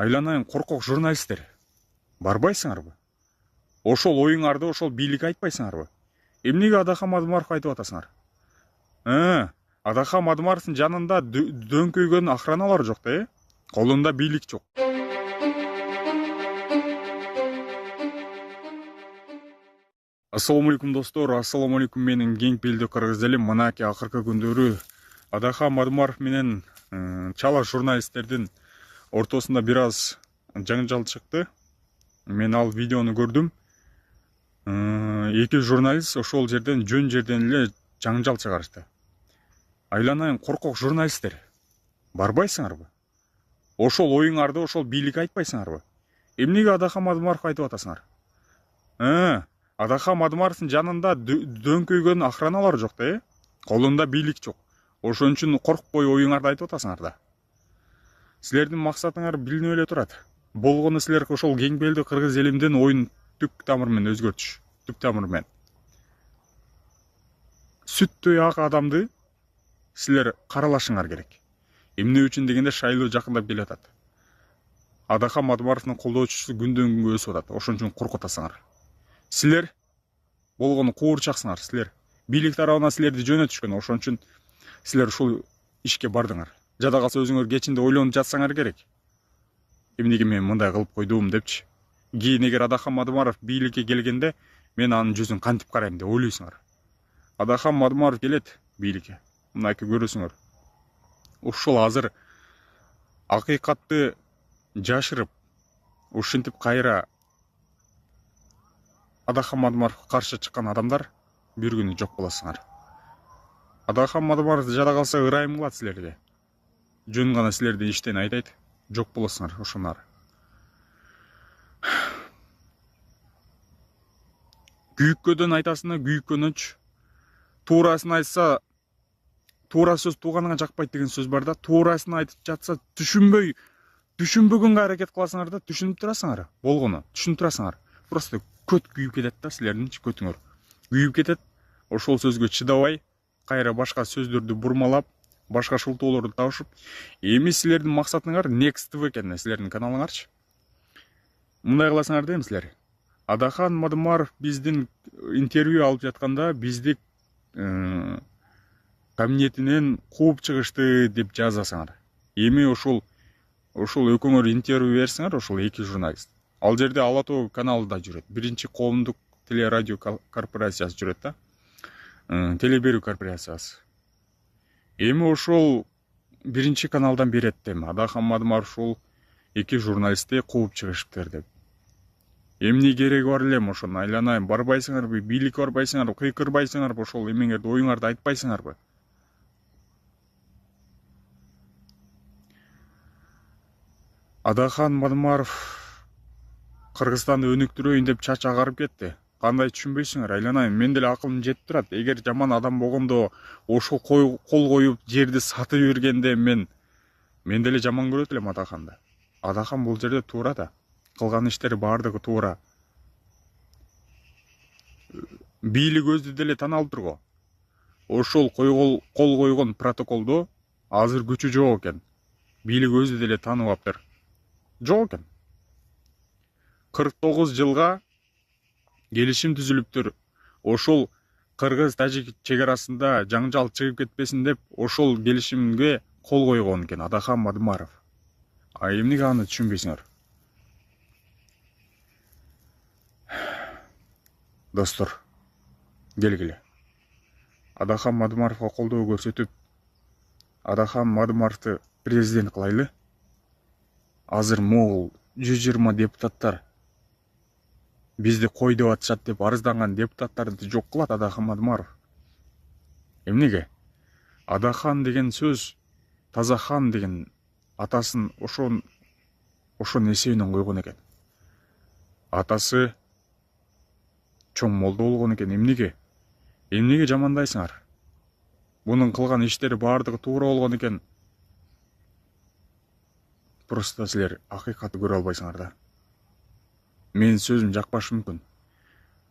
Айланайын коркок журналисттер. Барбайсыңарбы? Ошол оюңарды ошол бийликке айтпайсыңарбы? Эмнеге Адахам Мадымаров айтып атасыңар? Адахам Мадымаровдун жанында дөңкөйгөн охраналар жок да, колунда бийлик жок. Ассаламу алейкум достор, ассаламу алейкум менин кең пейилдүү кыргыз элим. Мынакей акыркы күндөрү Адахам Мадымаров менен чала журналисттердин ортосунда бир аз жаңжал чыкты. Мен ал видеону көрдүм. Эки журналист ошол жерден жөн жерден эле жаңжал чыгарышты. Айланайын коркок журналисттер. Барбайсыңарбы? Ошол оюңарды ошол бийликке айтпайсыңарбы? Эмнеге Адахам Мадымаров айтып атасыңар? Адахам Мадымаровдун жанында дөңкөйгөн охраналар жок да, колунда бийлик жок. Ошон үчүн коркпой оюңарды айтып атасыңар да. Силердин максатыңар билинип эле турат. Болгону силер ошол кең пейилдүү кыргыз элимдин оюн түп тамыры менен өзгөртүш, түп тамыры менен. Сүттөй ак адамды силер каралашыңар керек. Эмне үчүн дегенде шайлоо жакындап келатат. Адахам Мадымаровдун колдоочусу күндөн күнгө өсүп атат. Ошон үчүн коркуп атасыңар. Силер болгону куурчаксыңар. Силер бийлик тарабына силерди жөнөтүшкөн. Ошон үчүн силер ушул ишке бардыңар. Жада калса өзүңөр кечинде ойлонуп жатсаңар керек. Эмнеге мен мындай кылып койдум депчи. Кийин эгер Адахам Мадымаров бийликке келгенде мен анын жүзүн кантип карайм деп ойлойсуңар. Адахам Мадымаров келет бийликке. Мынакей көрөсүңөр. Ушул азыр акыйкатты жашырып, ушинтип кайра Адахам Мадымаровго каршы чыккан адамдар бир күнү жок болосуңар. Адахам Мадымаров жада калса ырайым кылат силерге. Жөн гана силерди иштен айдайт, жок болосуңар ошонор. Күйүккөдөн айтасына күйүккөнөч. Туурасын айтса туура сөз тууганыңа жакпайт деген сөз бар да. Туурасын айтып жатса түшүнбөгөнгө аракет кыласыңар да, түшүнүп турасыңар. Болгону түшүнүп турасыңар. Просто көт күйүп кетет да, силердин көтүңөр күйүп кетет. Ошол сөзгө чыдабай кайра башка сөздөрдү бурмалап, башка шылтоолорду табышып, эми силердин максатыңар Next TV экен, силердин каналыңарчы. Мындай кыласыңар дейм силер. Адахам Мадымаров биздин интервью алып жатканда бизди кабинетинен кууп чыгышты деп жазасыңар. Эми ошол экөөңөр интервью берсиңер, ошол эки журналист. Ал жерде Ала Тоо каналында жүрөт. Биринчи коомдук телерадио корпорациясы жүрөт да. Теле берүү корпорациясы. Эми ошол биринчи каналдан берет дем. Адахам Мадымаров ошол эки журналистти кууп чыгышыптыр деп. Эмне кереги бар элем ошону? Айланайын, барбайсыңарбы, бийликке барбайсыңарбы, кыйкырбайсыңарбы, ошол эмеңерди, оюңарды айтпайсыңарбы? Адахам Мадымаров Кыргызстанды өнүктүрөйүн деп чач агарып кетти. Кандай түшүнбөйсүңөр? Айланайын, мен деле акылым жетип турат. Эгер жаман адам болгондо ошол кол коюп жерди сатып бергенде мен деле жаман көрөт элем Адахамды. Адахам бул жерде туура да. Кылган иштери баардыгы туура. Бийлик өзү деле таналып турго. Ошол кол койгон протоколдо азыр күчү жок экен. Бийлик өзү деле таанып аптыр. Жок экен. 49 жылга келишим түзүлүптүр. Ошол Кыргыз-Тажик чек арасында жаңжал чыгып кетпесин деп ошол келишимге кол койгон экен Адахам Мадымаров. Эмнеге аны түшүнбөйсүңөр? Достор, келгиле. Адахам Мадымаровго колдоо көрсөтүп, Адахам Мадымаровду президент кылайлы. Азыр могул 120 депутаттар бизди кой деп атышат деп арызданган депутаттарды жок кылат Адахам Мадымаров. Эмнеге? Адахан деген сөз таза хан деген атасын ошон эсебинен койгон экен. Атасы чоң молдо болгон экен. Эмнеге жамандайсыңар? Бунун кылган иштери баардыгы туура болгон экен. Просто силер акыйкатты көрө албайсыңар да. Менин сөзүм жакпашы мүмкүн.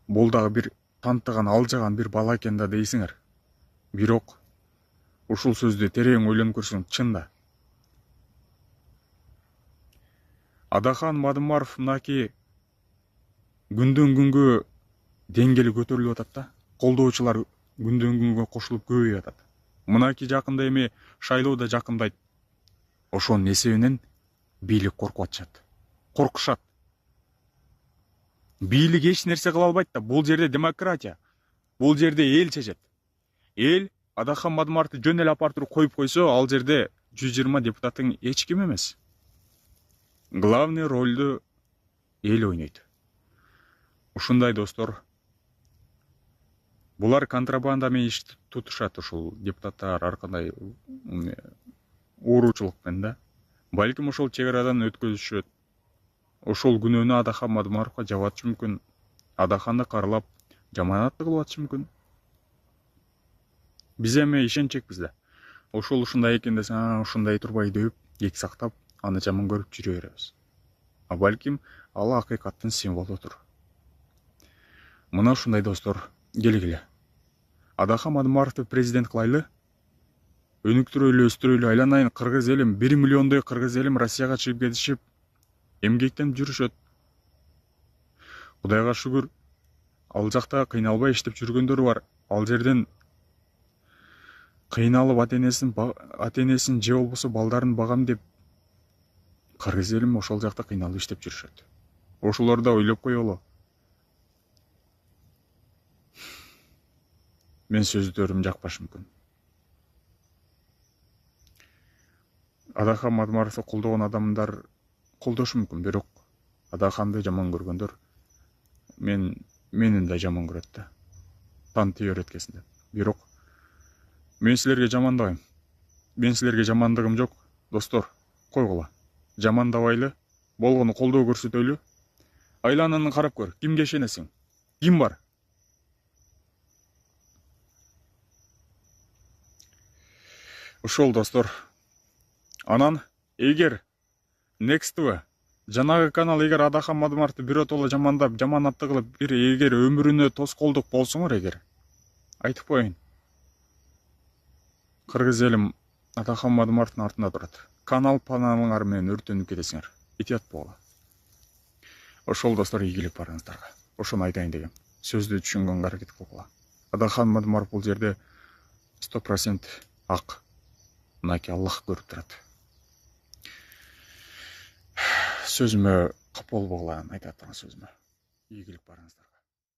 Бул дагы бир тантыган, алжаган бир бала экен да дейсиңер. Бирок ушул сөздү терең ойлонуп көрсөң чын да. Адахан Мадымаров мынаки күндөн күнгө деңгели көтөрүлүп атат да. Колдоочулар күндөн күнгө кошулуп көбөйүп атат. Мынаки жакында эми шайлоо да жакындайт. Ошонун эсебинен бийлик коркуп атышат. Коркушат. Бийлик эч нерсе кыла албайт да. Бул жерде демократия. Бул жерде эл чечет. Эл Адахан Мадымаровду жөн эле апарып туруп коюп койсо, ал жерде 120 депутаттын эч ким эмес. Главный ролду эл ойнойт. Ушундай достор. Булар контрабанда менен иш тутушат, ушул депутаттар ар кандай ууручулукпен да. Балким ошол чек арадан өткөзүшөт. Ошол күнөөнү Адахан Мадымаровго жабып атышы мүмкүн. Адаханды каралап жаманатты кылып атышы мүмкүн. Биз эми ишенчекпиз да. Ошол ушундай экен десе, ушундай турбай дөп, эки сактап, аны жаман көрүп жүрө беребиз. А балким ал акыйкаттын символудур. Мына ушундай достор, келгиле. Адахан Мадымаровду президент кылайлы. Өнүктүрөйлү, өстүрөйлү, айланайын кыргыз элим, 1 миллиондой кыргыз элим Россияга чыгып кетишип, эмгектенип жүрүшөт. Кудайга шүгүр, ал жакта кыйналбай иштеп жүргөндөр бар. Ал жерден кыйналып ата-энесин же болбосо балдарын багам деп кыргыз элим ошол жакта кыйналып иштеп жүрүшөт. Ошолорду да ойлоп коелу. Мен сөздөрүм жакпашы мүмкүн. Адахан Мадымаровду колдогон адамдар колдошу мүмкүн, бирок Адаханды жаман көргөндөр менин да жаман көрөт да. Танытып öğreткесин деп. Бирок мен силерге жамандабайм. Мен силерге жамандыгым жок. Достор, койгула. Жамандабайлы, болгону колдоо көрсөтөлү. Айлананы карап көр. Кимге ишенесиң? Ким бар? Ошол достор. Анан эгер Next TV жанагы канал эгер Адахан Мадымаровду биротоло жамандап, жаманатты кылып, эгер өмүрүнө тоскоолдук болсоңор, эгер айтып коеюн. Кыргыз элим Адахан Мадымаровдун артында турат. Канал-паналыңар менен өртөнүп кетесиңер. Этият болгула. Ошол достор, ийгилик барыңыздарга. Ошону айтайын дегем. Сөздү түшүнгөнгө аракет кылгыла. Адахан Мадымаров бул жерде 100% ак. Мынаки Аллах көрүп турат. Сөзүмө капа болбогула, айтат сөзүмө. Ийгилик барыңыздар.